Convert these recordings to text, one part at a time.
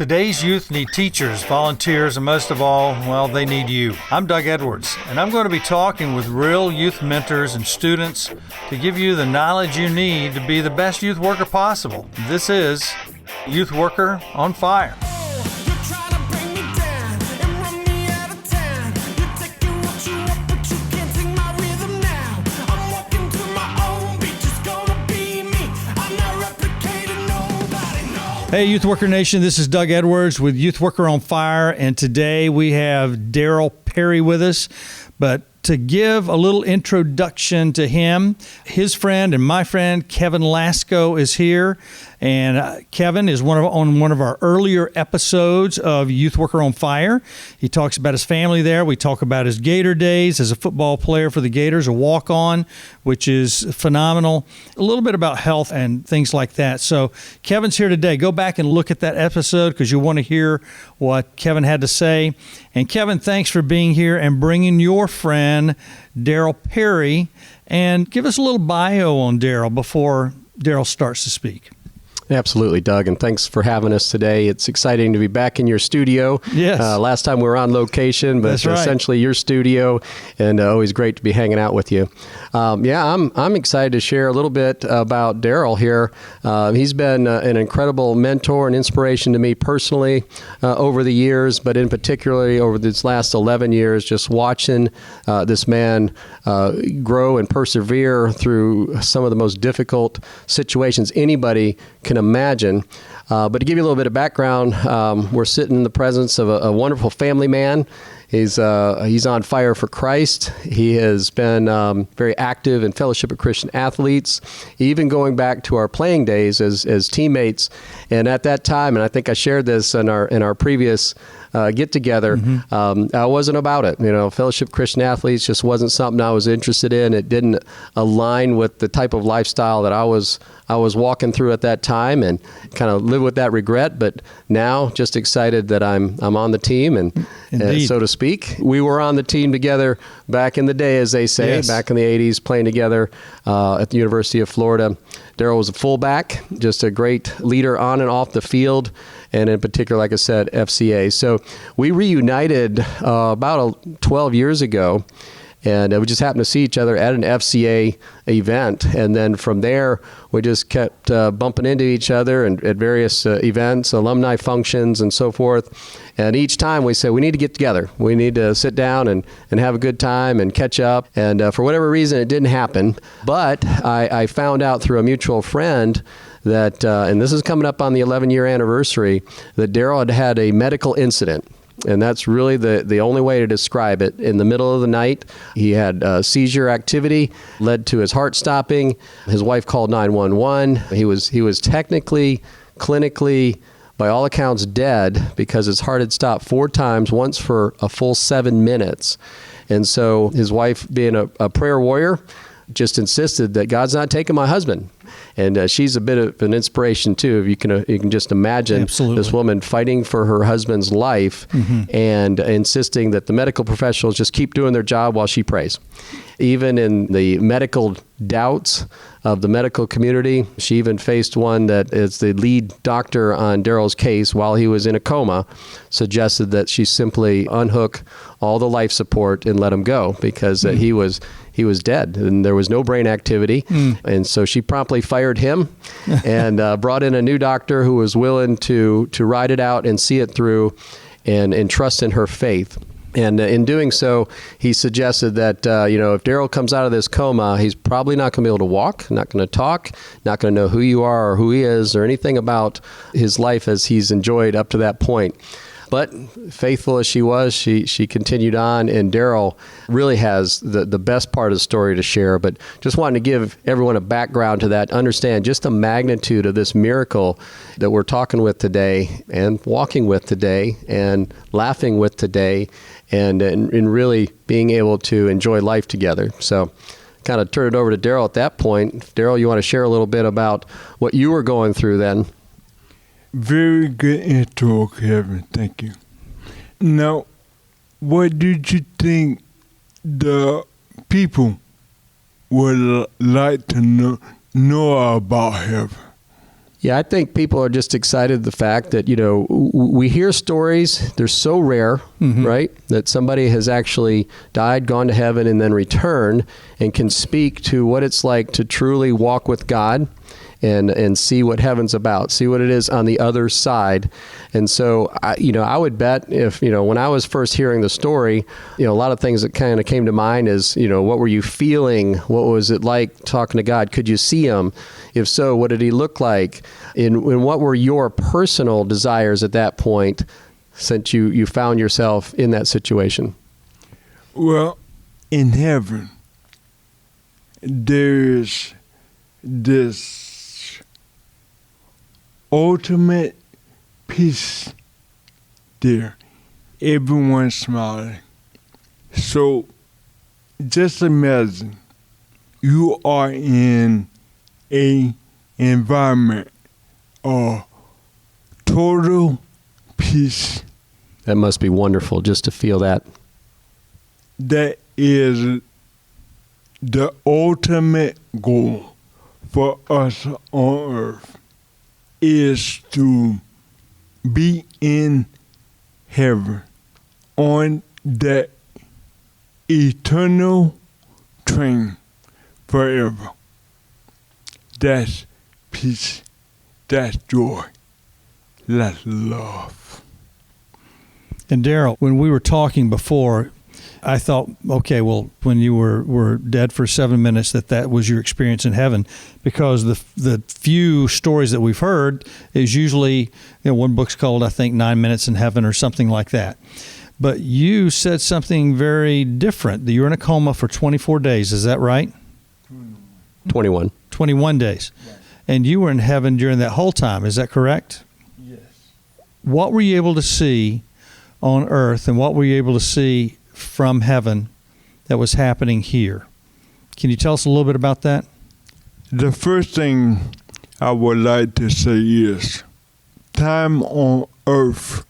Today's youth need teachers, volunteers, and most of all, well, they need you. I'm Doug Edwards, and I'm going to be talking with real youth mentors and students to give you the knowledge you need to be the best youth worker possible. This is Youth Worker on Fire. Hey, Youth Worker Nation, this is Doug Edwards with Youth Worker on Fire, and today we have Darryl Perry with us. But to give a little introduction to him, his friend and my friend Kevin Laczko is here. And Kevin is on one of our earlier episodes of Youth Worker on Fire. He talks about his family there. We talk about his Gator days as a football player for the Gators, a walk-on, which is phenomenal. A little bit about health and things like that. So Kevin's here today. Go back and look at that episode because you want to hear what Kevin had to say. And Kevin, thanks for being here and bringing your friend, Darryl Perry. And give us a little bio on Darryl before Darryl starts to speak. Absolutely, Doug, and thanks for having us today. It's exciting to be back in your studio. Yes. Last time we were on location, but That's right. Essentially your studio, and always great to be hanging out with you. I'm excited to share a little bit about Darryl here. He's been an incredible mentor and inspiration to me personally over the years, but in particularly over this last 11 years, just watching this man grow and persevere through some of the most difficult situations anybody can imagine. But to give you a little bit of background, we're sitting in the presence of a wonderful family man. He's on fire for Christ. He has been very active in Fellowship of Christian Athletes, even going back to our playing days as teammates. And at that time, and I think I shared this in our previous get together, I wasn't about it. Fellowship of Christian Athletes just wasn't something I was interested in. It didn't align with the type of lifestyle that I was walking through at that time, and kind of live with that regret. But now, just excited that I'm on the team, and so to speak. We were on the team together back in the day, as they say, Yes. back in the 80s, playing together at the University of Florida. Darryl was a fullback, just a great leader on and off the field, and in particular, like I said, FCA. So we reunited about 12 years ago, and we just happened to see each other at an FCA event. And then from there, we just kept bumping into each other and at various events, alumni functions, and so forth. And each time we said, we need to get together. We need to sit down and have a good time and catch up. And for whatever reason, it didn't happen. But I found out through a mutual friend that, and this is coming up on the 11-year anniversary, that Darryl had a medical incident. And that's really the only way to describe it. In the middle of the night, he had seizure activity, led to his heart stopping. His wife called 911. He was technically, clinically, by all accounts, dead because his heart had stopped 4 times, once for a full 7 minutes. And so his wife, being a prayer warrior, just insisted that God's not taking my husband. And she's a bit of an inspiration too. You can just imagine Absolutely. This woman fighting for her husband's life and insisting that the medical professionals just keep doing their job while she prays. Even in the medical doubts of the medical community, she even faced one that is the lead doctor on Darryl's case while he was in a coma, suggested that she simply unhook all the life support and let him go because he was dead and there was no brain activity. And so she promptly fired him and brought in a new doctor who was willing to ride it out and see it through and trust in her faith. And in doing so, he suggested that, if Darryl comes out of this coma, he's probably not going to be able to walk, not going to talk, not going to know who you are or who he is or anything about his life as he's enjoyed up to that point. But faithful as she was, she continued on, and Darryl really has the best part of the story to share. But just wanted to give everyone a background to that, understand just the magnitude of this miracle that we're talking with today and walking with today and laughing with today and really being able to enjoy life together. So kind of turn it over to Darryl at that point. Darryl, you want to share a little bit about what you were going through then? Very good intro, Kevin. Thank you. Now, what did you think the people would like to know about heaven? Yeah, I think people are just excited the fact that, we hear stories, they're so rare, right? That somebody has actually died, gone to heaven, and then returned and can speak to what it's like to truly walk with God and see what heaven's about, see what it is on the other side. And so, I would bet if, when I was first hearing the story, a lot of things that kind of came to mind is, what were you feeling? What was it like talking to God? Could you see him? If so, what did he look like? And what were your personal desires at that point since you found yourself in that situation? Well, in heaven, there's this ultimate peace there. Everyone's smiling. So just imagine you are in a environment of total peace. That must be wonderful just to feel that. That is the ultimate goal for us on earth, is to be in heaven on that eternal train forever. That's peace, that's joy, that's love. And Darryl, when we were talking before, I thought, okay, well, when you were dead for 7 minutes, that was your experience in heaven, because the few stories that we've heard is usually, one book's called, I think, 9 Minutes in Heaven or something like that. But you said something very different, that you were in a coma for 24 days. Is that right? 21. 21 days. Right. And you were in heaven during that whole time. Is that correct? Yes. What were you able to see on earth, and what were you able to see from heaven that was happening here? Can you tell us a little bit about that? The first thing I would like to say is time on earth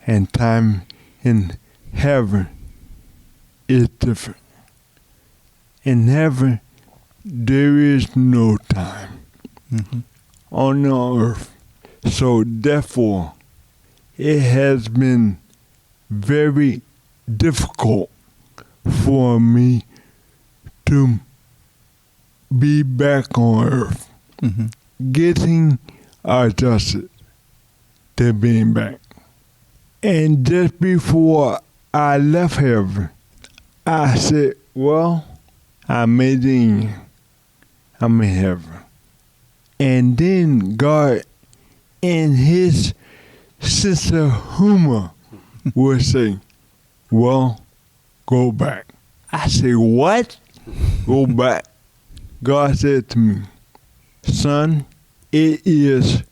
and time in heaven is different. In heaven, there is no time on the earth. So therefore, it has been very difficult for me to be back on earth, getting adjusted to being back. And just before I left heaven, I said, well, I made it in. I'm in heaven. And then God, in his sense of humor, would say, well, go back. I say, what? Go back. God said to me, son, it is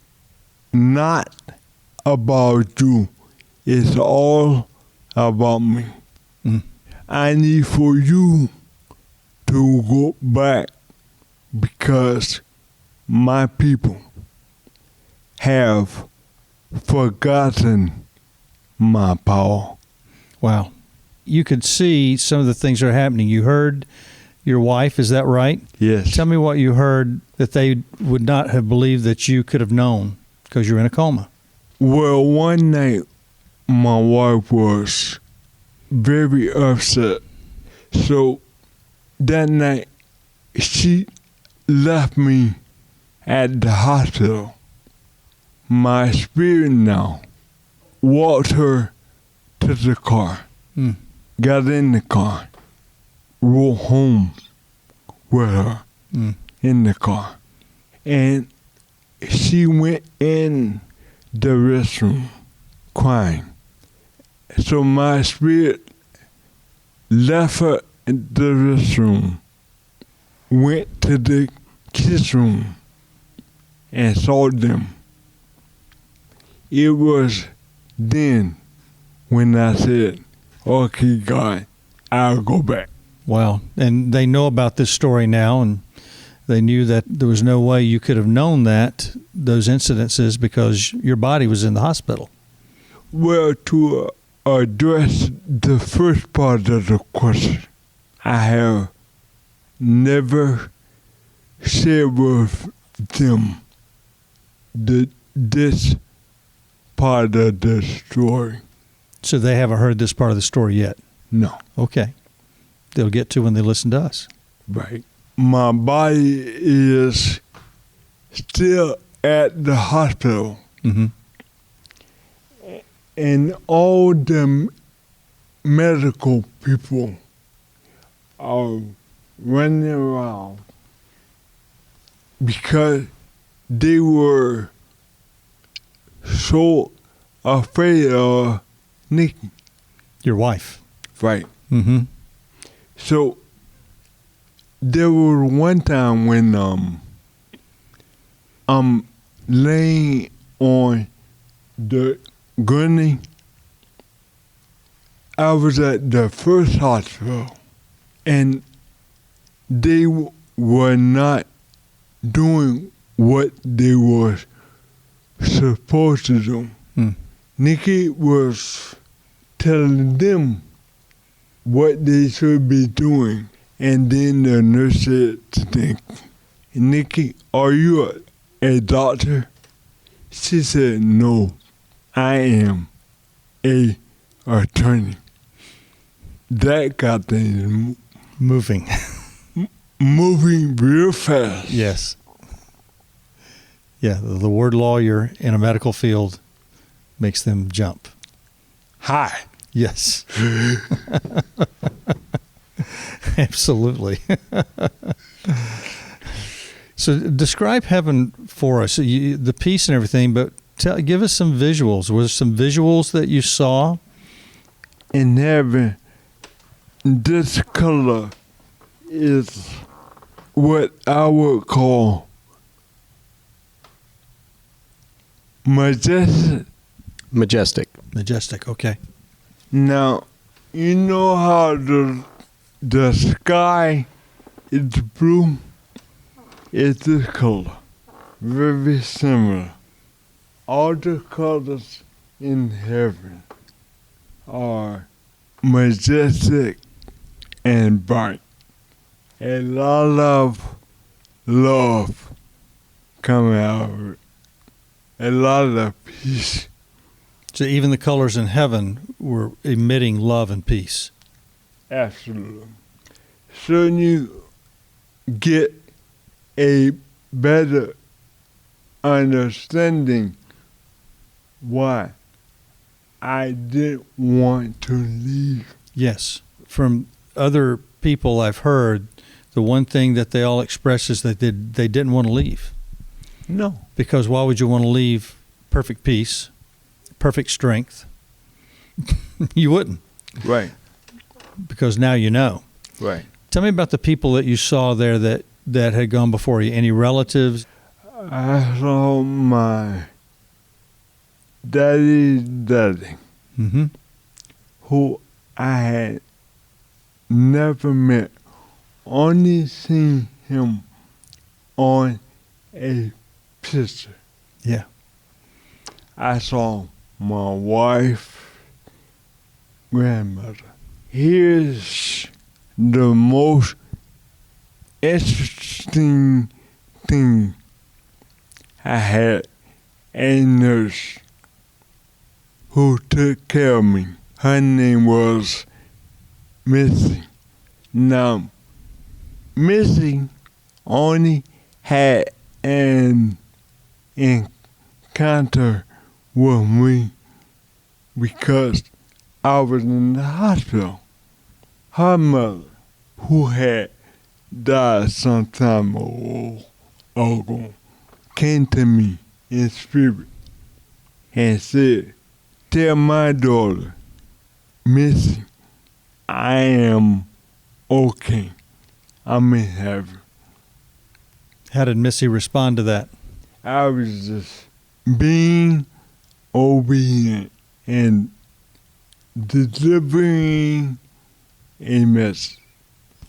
not about you. It's all about me. I need for you to go back because my people have forgotten my power. Wow. You could see some of the things that are happening. You heard your wife, is that right? Yes. Tell me what you heard that they would not have believed that you could have known because you're in a coma. Well, one night, my wife was very upset. So that night, she left me at the hospital. My spirit now walked her to the car, got in the car, rode home with her in the car. And she went in the restroom crying. So my spirit left her in the restroom, went to the kids' room, and saw them. It was then when I said, okay, God, I'll go back. Wow. And they know about this story now, and they knew that there was no way you could have known those incidences, because your body was in the hospital. Well, to address the first part of the question, I have never shared with them this part of the story. So they haven't heard this part of the story yet. No. Okay. They'll get to when they listen to us. Right. My body is still at the hospital. Mm-hmm. And all the medical people are running around because they were so afraid of Nikki. Your wife. Right. Mm-hmm. So there was one time when I'm laying on the gurney. I was at the first hospital, and they were not doing what they were supposed to do. Mm. Nikki was telling them what they should be doing, and then the nurse said to Nikki, "Are you a doctor?" She said, "No, I am a attorney." That got things Moving. moving real fast. Yes. Yeah, the word lawyer in a medical field makes them jump. Hi. Yes. Absolutely. So describe heaven for us, the peace and everything, but give us some visuals. Was there some visuals that you saw? In heaven, this color is what I would call majestic. Majestic, okay. Now, you know how the sky is blue? It's this color. Very similar. All the colors in heaven are majestic and bright. A lot of love coming out of it. A lot of peace. So even the colors in heaven were emitting love and peace. Absolutely. So you get a better understanding why I didn't want to leave. Yes. From other people I've heard, the one thing that they all express is that they didn't want to leave. No. Because why would you want to leave perfect peace, perfect strength? You wouldn't. Right. Because now you know. Right. Tell me about the people that you saw there that had gone before you. Any relatives? I saw my daddy, Mm-hmm. who I had never met, only seen him on a picture. Yeah. I saw my wife, grandmother. Here's the most interesting thing. I had a nurse who took care of me. Her name was Missy. Now, Missy only had an encounter with me because I was in the hospital. Her mother, who had died some time ago, came to me in spirit and said, "Tell my daughter, Missy, I am okay. I'm in heaven." How did Missy respond to that? I was just being obedient and delivering a message.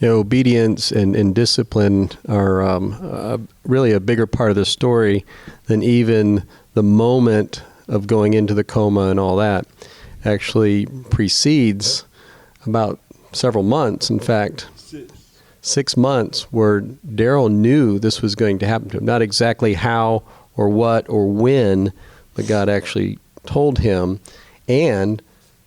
Yeah, obedience and discipline are really a bigger part of the story than even the moment of going into the coma and all that. Actually precedes about several months, in fact, 6 months, where Darryl knew this was going to happen to him. Not exactly how or what or when, but God actually told him, and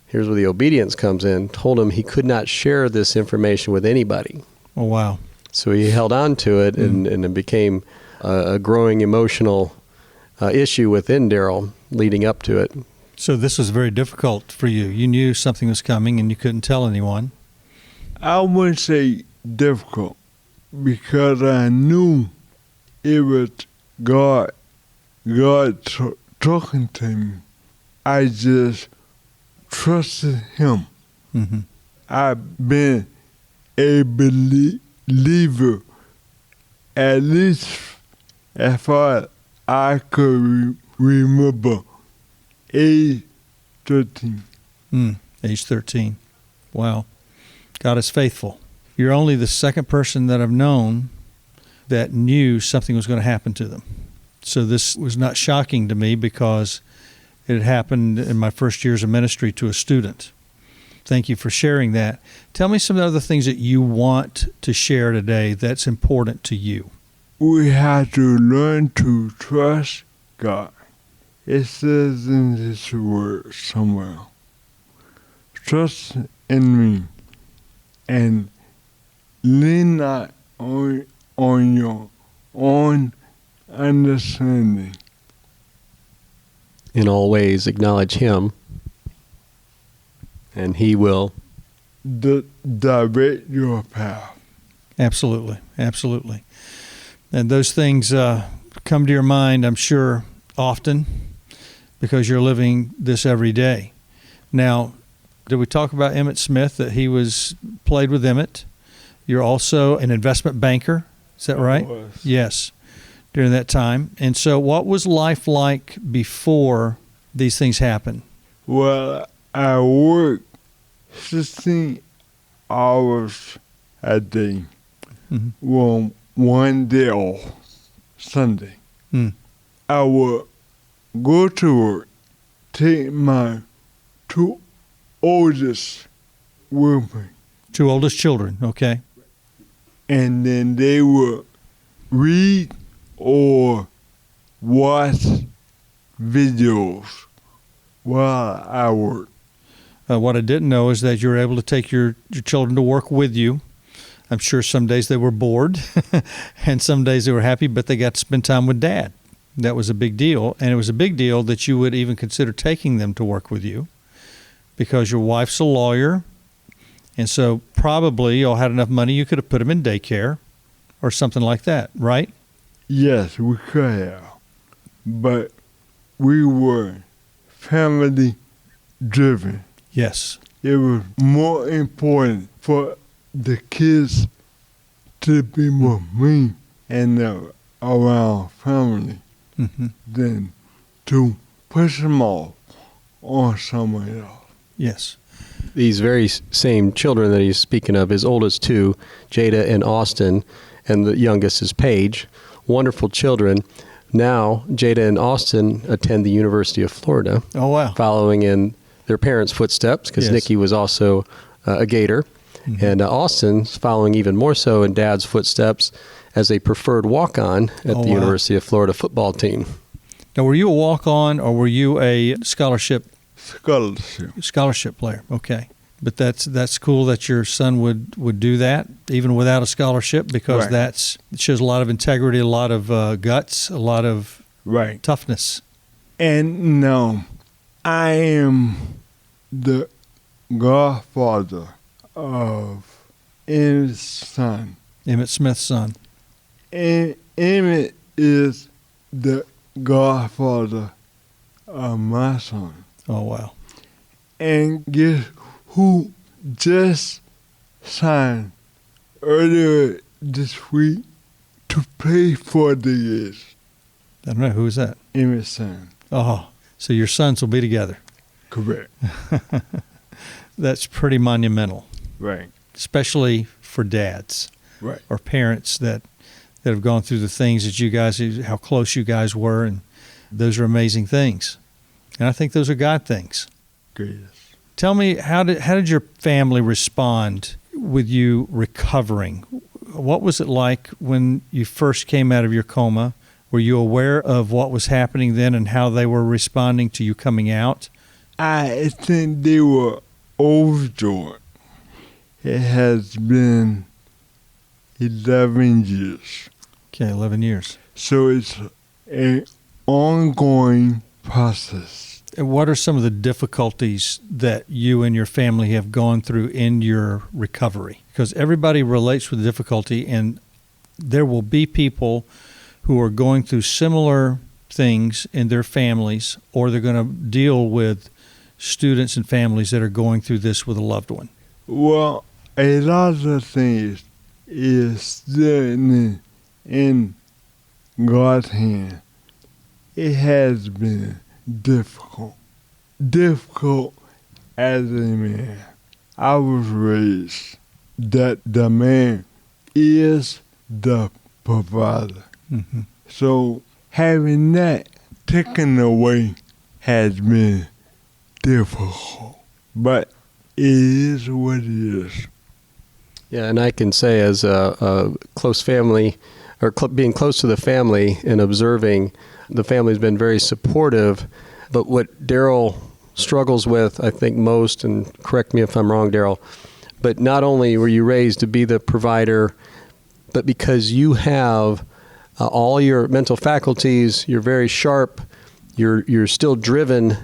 here's where the obedience comes in, told him he could not share this information with anybody. Oh, wow. So he held on to it, and it became a growing emotional issue within Darryl leading up to it. So this was very difficult for you. You knew something was coming and you couldn't tell anyone. I wouldn't say difficult because I knew it was God talking to me. I just trusted him. Mm-hmm. I've been a believer at least as far as I could remember, age 13. Age 13. Wow. God is faithful. You're only the second person that I've known that knew something was going to happen to them. So this was not shocking to me because it had happened in my first years of ministry to a student. Thank you for sharing that. Tell me some other things that you want to share today that's important to you. We have to learn to trust God. It says in His word somewhere, trust in me and lean not on your own understanding. In all ways, acknowledge him, and he will direct your path. Absolutely. Absolutely. And those things come to your mind, I'm sure, often because you're living this every day. Now, did we talk about Emmett Smith, that he played with Emmett? You're also an investment banker. Is that right? Yes, during that time. And so what was life like before these things happened? Well, I worked 16 hours a day. Mm-hmm. Well, one day off, Sunday. I would go to work, take my two oldest with me. Two oldest children, okay. And then they would read or watch videos while I worked. What I didn't know is that you were able to take your children to work with you. I'm sure some days they were bored and some days they were happy, but they got to spend time with Dad. That was a big deal. And it was a big deal that you would even consider taking them to work with you because your wife's a lawyer. And so probably you all had enough money you could have put them in daycare or something like that, right? Yes, we could have. But we were family driven. Yes. It was more important for the kids to be with me and around family than to push them off on someone else. Yes. These very same children that he's speaking of, his oldest two, Jada and Austin, and the youngest is Paige, wonderful children. Now, Jada and Austin attend the University of Florida. Oh, wow. Following in their parents' footsteps, because Yes. Nikki was also a Gator. And Austin's following even more so in Dad's footsteps as a preferred walk-on at the University of Florida football team. Now, were you a walk-on or were you a scholarship player? Okay. But that's cool that your son would do that, even without a scholarship, because it shows a lot of integrity, a lot of guts, a lot of toughness. And no, I am the godfather of Emmett's son. Emmett Smith's son. And Emmett is the godfather of my son. Oh, wow. And guess who just signed earlier this week to play for the years? I don't know. Who is that? Emmett's son. Oh, so your sons will be together. Correct. That's pretty monumental. Right. Especially for dads. Right. Or parents that have gone through the things that you guys, how close you guys were, and those are amazing things. And I think those are God things. Good. Tell me, how did your family respond with you recovering? What was it like when you first came out of your coma? Were you aware of what was happening then and how they were responding to you coming out? I think they were overjoyed. It has been 11 years. Okay, 11 years. So it's an ongoing process. And what are some of the difficulties that you and your family have gone through in your recovery? Because everybody relates with difficulty, and there will be people who are going through similar things in their families, or they're going to deal with students and families that are going through this with a loved one. Well, a lot of the things is still in God's hand. It has been difficult. Difficult as a man. I was raised that the man is the provider. Mm-hmm. So having that taken away has been difficult. But it is what it is. Yeah, and I can say as a close family, or being close to the family and observing, the family's been very supportive. But what Darryl struggles with, I think most, and correct me if I'm wrong, Darryl, but not only were you raised to be the provider, but because you have all your mental faculties, you're very sharp, you're still driven.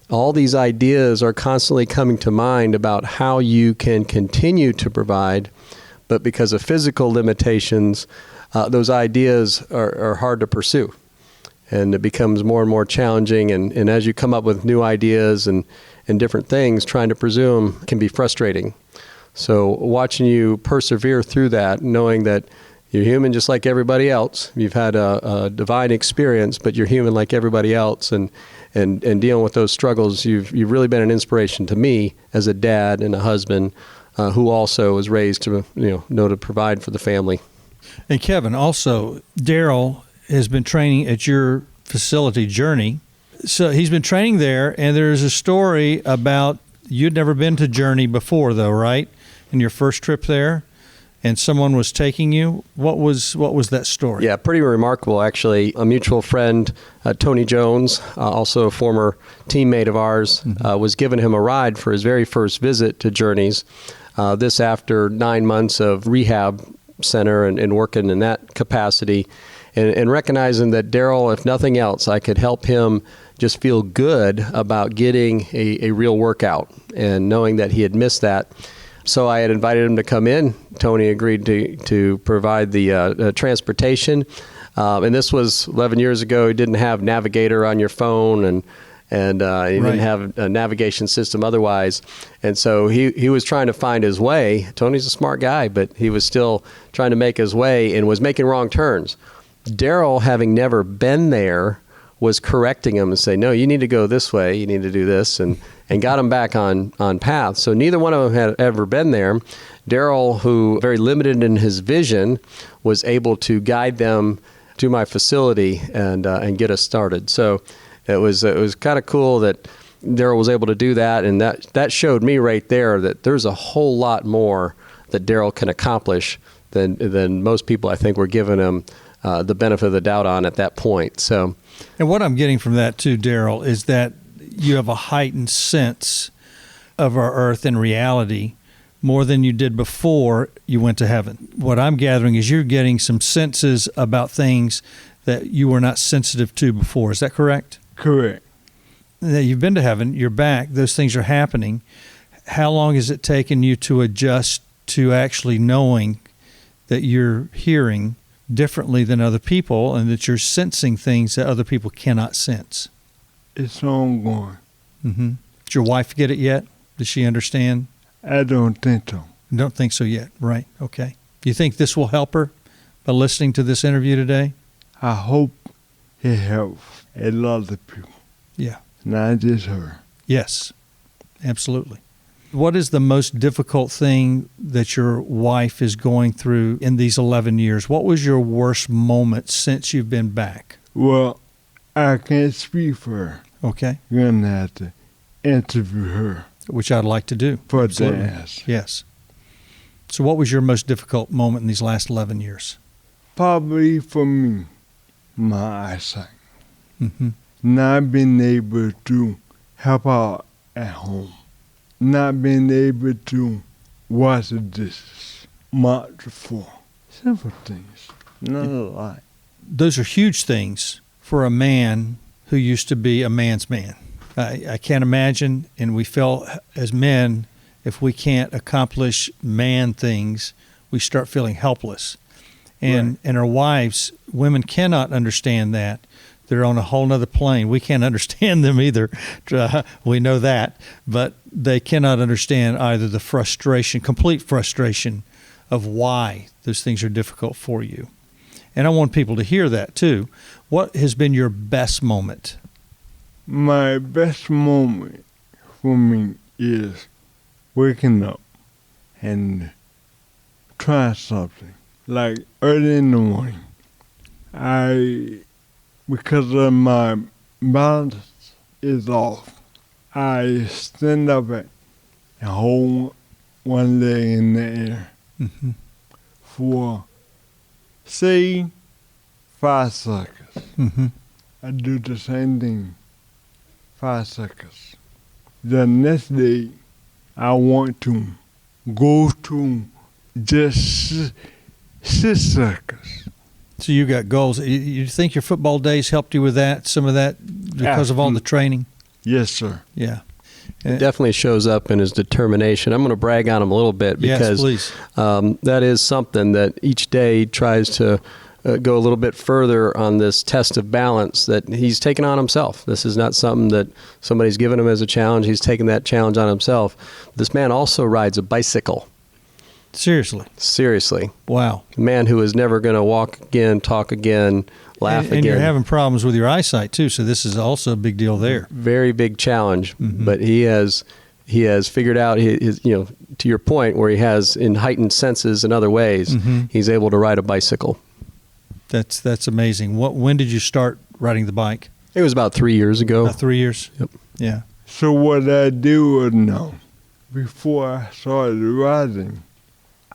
All these ideas are constantly coming to mind about how you can continue to provide, but because of physical limitations, those ideas are hard to pursue. And it becomes more and more challenging, and as you come up with new ideas and different things, trying to pursue them can be frustrating. So watching you persevere through that, knowing that you're human just like everybody else. You've had a divine experience, but you're human like everybody else, and dealing with those struggles, you've really been an inspiration to me as a dad and a husband who also was raised to know to provide for the family. And Kevin, also, Darryl has been training at your facility, Journey. So he's been training there, and there's a story about you'd never been to Journey before, though, right? In your first trip there, and someone was taking you. What was that story? Yeah, pretty remarkable, actually. A mutual friend, Tony Jones, also a former teammate of ours, was giving him a ride for his very first visit to Journeys. This after 9 months of rehab center and working in that capacity. And recognizing that Darryl, if nothing else, I could help him just feel good about getting a real workout, and knowing that he had missed that. So I had invited him to come in. Tony agreed to provide the transportation. And this was 11 years ago. He didn't have Navigator on your phone, and he didn't have a navigation system otherwise. And so he was trying to find his way. Tony's a smart guy, but he was still trying to make his way and was making wrong turns. Darryl, having never been there, was correcting him and saying, no, you need to go this way, you need to do this, and got him back on path. So neither one of them had ever been there. Darryl, who very limited in his vision, was able to guide them to my facility and get us started. So it was kind of cool that Darryl was able to do that, and that showed me right there that there's a whole lot more that Darryl can accomplish than most people, I think, were giving him the benefit of the doubt on at that point. So, and what I'm getting from that too, Darryl, is that you have a heightened sense of our earth and reality more than you did before you went to heaven. What I'm gathering is you're getting some senses about things that you were not sensitive to before. Is that correct? Correct. Now, you've been to heaven, you're back, those things are happening. How long has it taken you to adjust to actually knowing that you're hearing differently than other people and that you're sensing things that other people cannot sense? It's ongoing. Mm-hmm. Did your wife get it yet? Does she understand? I don't think so. Don't think so yet, right? Okay. Do you think this will help her by listening to this interview today? I hope it helps a lot of people. Yeah. Not just her. Yes, absolutely. What is the most difficult thing that your wife is going through in these 11 years? What was your worst moment since you've been back? Well, I can't speak for her. Okay. You're going to have to interview her. Which I'd like to do. For Absolutely. that. Yes. So what was your most difficult moment in these last 11 years? Probably for me, my eyesight. Mm-hmm. Not being able to help out at home. Not being able to wash the dishes, mop the floor. Simple things. Not a lot. Those are huge things for a man who used to be a man's man. I can't imagine, and we feel as men, if we can't accomplish man things, we start feeling helpless. And our wives, women cannot understand that. They're on a whole nother plane. We can't understand them either. We know that. But they cannot understand either the frustration, complete frustration of why those things are difficult for you. And I want people to hear that too. What has been your best moment? My best moment for me is waking up and trying something. Like early in the morning, because of my balance is off, I stand up and hold one leg in the air Mm-hmm. for, say, 5 seconds. Mm-hmm. I do the same thing, 5 seconds. The next day, I want to go to just 6 seconds. So you got goals. You think your football days helped you with that, some of that, because of all the training? Yes, sir. Yeah. It definitely shows up in his determination. I'm going to brag on him a little bit because yes, please. That is something that each day he tries to go a little bit further on this test of balance that he's taken on himself. This is not something that somebody's given him as a challenge. He's taken that challenge on himself. This man also rides a bicycle. Seriously. Wow. A man who is never going to walk again, talk again, laugh again. And you're having problems with your eyesight too, so this is also a big deal there. Very big challenge, Mm-hmm. but he has figured out his, to your point, where he has in heightened senses in other ways, Mm-hmm. he's able to ride a bicycle. That's amazing. When did you start riding the bike? It was about 3 years ago. About 3 years? Yep. Yeah. So what I do was now, before I started riding,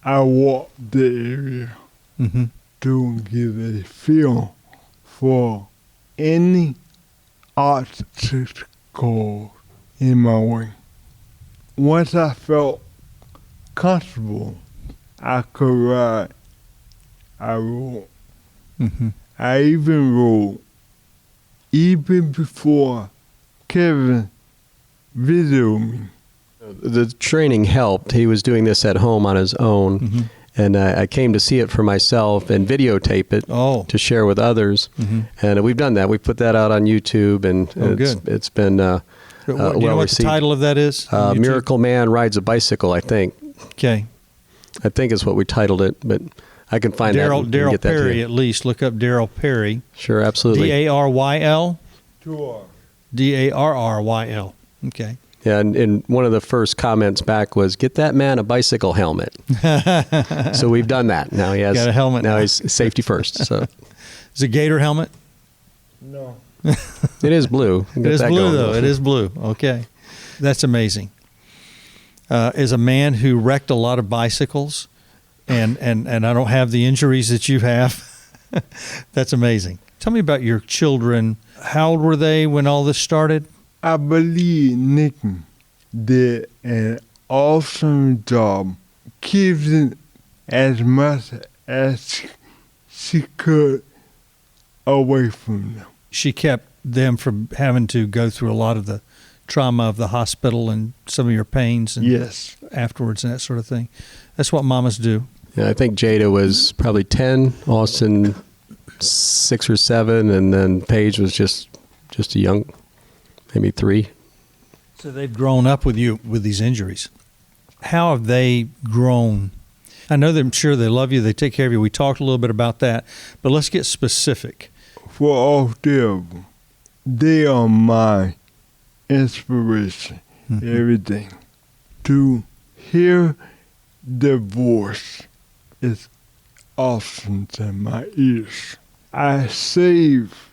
I walked the area Mm-hmm. to get a feel for any obstacle in my way. Once I felt comfortable, I could ride. I rode. Mm-hmm. I even rode even before Kevin videoed me. The training helped. He was doing this at home on his own, Mm-hmm. and I came to see it for myself and videotape it to share with others. Mm-hmm. And we've done that. We put that out on YouTube, and it's been Do you know well what received. the title of that is? on YouTube? Miracle Man Rides a Bicycle, I think. Okay. I think is what we titled it, but I can find that. And Darryl get that to Perry, you. at least. Look up Darryl Perry. Sure, absolutely. Darryl? 2 hours. Darryl. Okay. Yeah, and one of the first comments back was, "Get that man a bicycle helmet." So we've done that. Now he has Got a helmet Now now. he's safety first. So Is it Gator helmet? No. it is blue. It is blue, though. It is blue. Okay. That's amazing. As a man who wrecked a lot of bicycles, and I don't have the injuries that you have, that's amazing. Tell me about your children. How old were they when all this started? I believe Nikki did an awesome job keeping as much as she could away from them. She kept them from having to go through a lot of the trauma of the hospital and some of your pains and Yes. afterwards and that sort of thing. That's what mamas do. Yeah, I think Jada was probably 10, Austin 6 or 7, and then Paige was just a young, maybe 3. So they've grown up with you with these injuries. How have they grown? I know that I'm sure they love you. They take care of you. We talked a little bit about that, but let's get specific. For all 3 of them, they are my inspiration, everything. To hear their voice is awesome to my ears. I save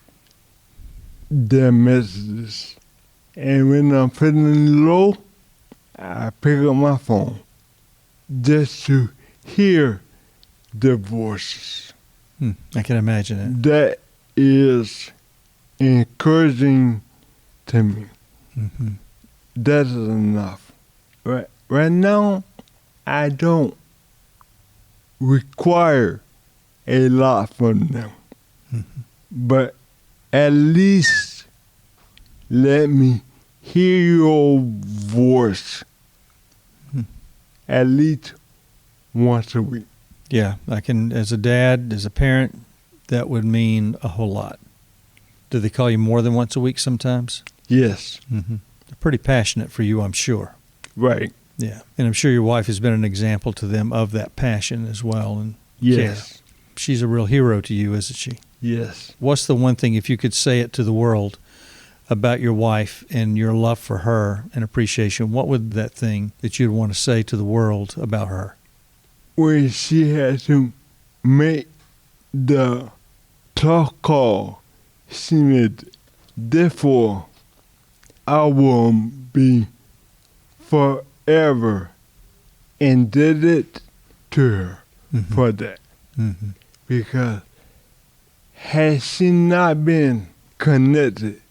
their messages, and when I'm feeling low, I pick up my phone just to hear their voices. I can imagine it. That is encouraging to me. Mm-hmm. That is enough. Right now, I don't require a lot from them. Mm-hmm. But at least let me hear your voice at least once a week. Yeah, I can, as a dad, as a parent, that would mean a whole lot. Do they call you more than once a week sometimes? Yes. Mm-hmm. They're pretty passionate for you, I'm sure. Right. Yeah, and I'm sure your wife has been an example to them of that passion as well. And Yes. care. She's a real hero to you, isn't she? Yes. What's the one thing, if you could say it to the world about your wife and your love for her and appreciation, what would that thing that you'd want to say to the world about her? When she had to make the tough call, she made. Therefore, I will be forever indebted to her for that. Mm-hmm. Because had she not been connected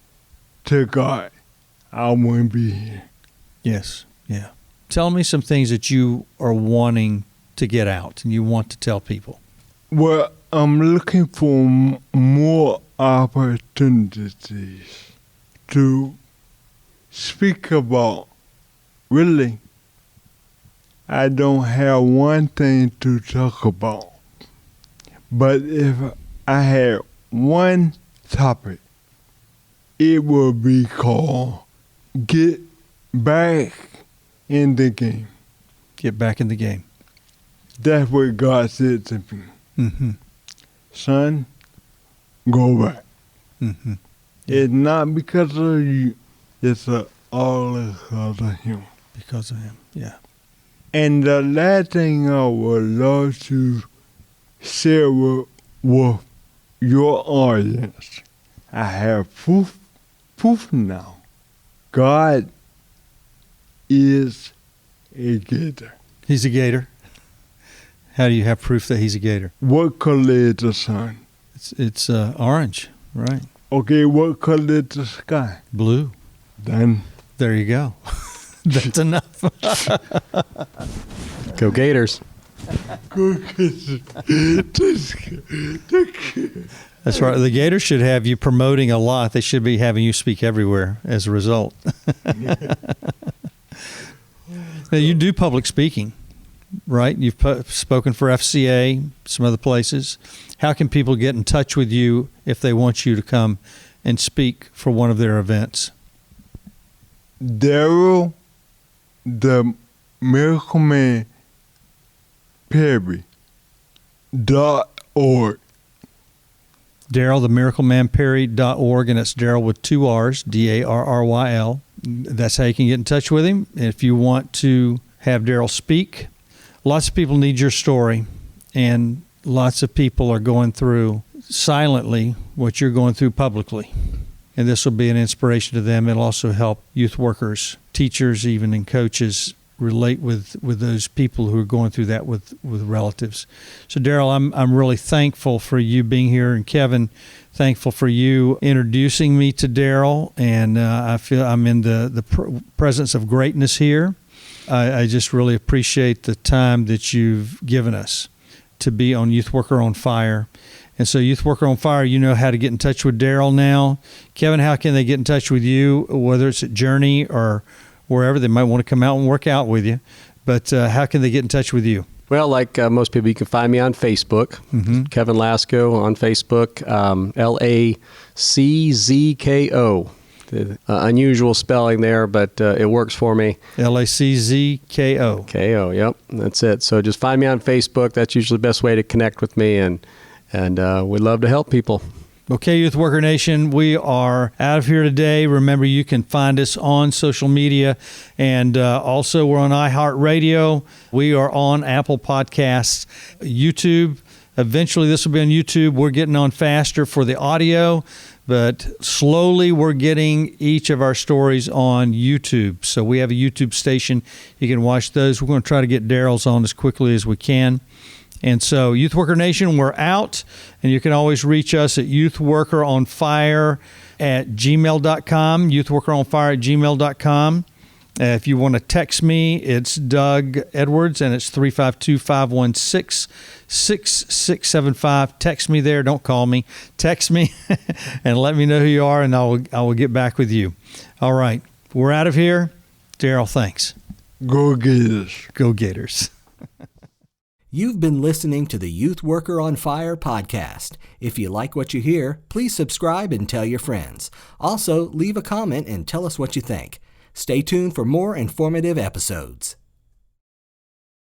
to God, I wouldn't be here. Yes, yeah. Tell me some things that you are wanting to get out and you want to tell people. Well, I'm looking for more opportunities to speak about. Really, I don't have one thing to talk about. But if I had one topic, it would be called Get Back in the Game. Get back in the game. That's what God said to me. Mm-hmm. Son, go back. Mm-hmm. It's not because of you. It's all because of Him. Because of him, yeah. And the last thing I would love to share with your audience, I have proof now. God is a gator. He's a gator. How do you have proof that he's a gator? What color is the sun? It's orange, right? Okay, what color is the sky? Blue. Then There you go. That's enough. Go Gators. That's right. The Gators should have you promoting a lot. They should be having you speak everywhere as a result. Now, you do public speaking, right? You've spoken for FCA, some other places. How can people get in touch with you if they want you to come and speak for one of their events? Darryl, the Miracle Man, Perry.org. Darryl, the miraclemanperry.org, and it's Darryl with 2 R's, Darryl. That's how you can get in touch with him. If you want to have Darryl speak, lots of people need your story, and lots of people are going through silently what you're going through publicly. And this will be an inspiration to them. It'll also help youth workers, teachers, even, and coaches relate with those people who are going through that with relatives. So, Darryl, I'm really thankful for you being here, and Kevin, thankful for you introducing me to Darryl, and I feel I'm in the presence of greatness here. I just really appreciate the time that you've given us to be on Youth Worker on Fire. And so, Youth Worker on Fire, you know how to get in touch with Darryl now. Kevin, how can they get in touch with you, whether it's at Journey or wherever? They might want to come out and work out with you. But how can they get in touch with you? Well, like most people, you can find me on Facebook. Mm-hmm. Kevin Laczko on Facebook, Laczko. Unusual spelling there, but it works for me. Laczko. Ko, yep, that's it. So just find me on Facebook. That's usually the best way to connect with me, and we'd love to help people. Okay, Youth Worker Nation, we are out of here today. Remember, you can find us on social media, and also we're on iHeartRadio. We are on Apple Podcasts, YouTube. Eventually, this will be on YouTube. We're getting on faster for the audio, but slowly we're getting each of our stories on YouTube. So we have a YouTube station. You can watch those. We're going to try to get Darryl's on as quickly as we can. And so, Youth Worker Nation, we're out, and you can always reach us at youthworkeronfire@gmail.com, youthworkeronfire@gmail.com. If you want to text me, it's Doug Edwards, and it's 352-516-6675. Text me there. Don't call me. Text me and let me know who you are, and I will get back with you. All right. We're out of here. Darryl, thanks. Go Gators. Go Gators. You've been listening to the Youth Worker on Fire podcast. If you like what you hear, please subscribe and tell your friends. Also, leave a comment and tell us what you think. Stay tuned for more informative episodes.